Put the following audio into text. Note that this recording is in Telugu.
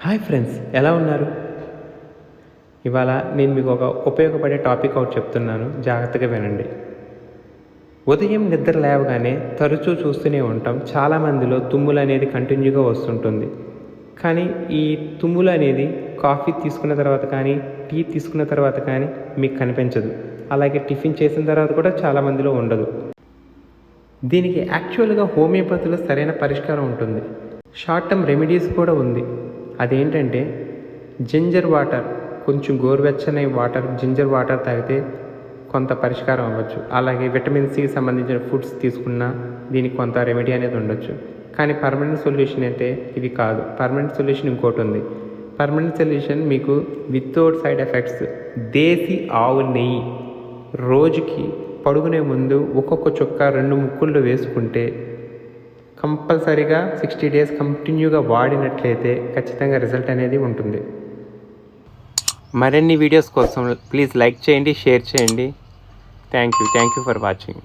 హాయ్ ఫ్రెండ్స్, ఎలా ఉన్నారు? ఇవాళ నేను మీకు ఒక ఉపయోగపడే టాపిక్ ఒకటి చెప్తున్నాను, జాగ్రత్తగా వినండి. ఉదయం నిద్ర లేవగానే తరచూ చూస్తూనే ఉంటాం, చాలామందిలో తుమ్ములు అనేది కంటిన్యూగా వస్తుంటుంది. కానీ ఈ తుమ్ములు అనేది కాఫీ తీసుకున్న తర్వాత కానీ, టీ తీసుకున్న తర్వాత కానీ మీకు కనిపించదు. అలాగే టిఫిన్ చేసిన తర్వాత కూడా చాలామందిలో ఉండదు. దీనికి యాక్చువల్గా హోమియోపతిలో సరైన పరిష్కారం ఉంటుంది. షార్ట్ టర్మ్ రెమెడీస్ కూడా ఉంది. అదేంటంటే జింజర్ వాటర్, కొంచెం గోరువెచ్చని వాటర్, జింజర్ వాటర్ తాగితే కొంత పరిష్కారం అవ్వచ్చు. అలాగే విటమిన్ సి సంబంధించిన ఫుడ్స్ తీసుకున్నా దీనికి కొంత రెమెడీ అనేది ఉండొచ్చు. కానీ పర్మనెంట్ సొల్యూషన్ అయితే ఇవి కాదు. పర్మనెంట్ సొల్యూషన్ ఇంకోటి ఉంది. పర్మనెంట్ సొల్యూషన్ మీకు వితౌట్ సైడ్ ఎఫెక్ట్స్ దేశీ ఆవు నెయ్యి రోజుకి పడుకునే ముందు ఒక్కొక్క చుక్క 2 ముక్కుల్లో వేసుకుంటే కంపల్సరీగా 60 డేస్ కంటిన్యూగా వాడినట్లయితే ఖచ్చితంగా రిజల్ట్ అనేది ఉంటుంది. మరిన్ని వీడియోస్ కోసం ప్లీజ్ లైక్ చేయండి, షేర్ చేయండి. Thank you for watching.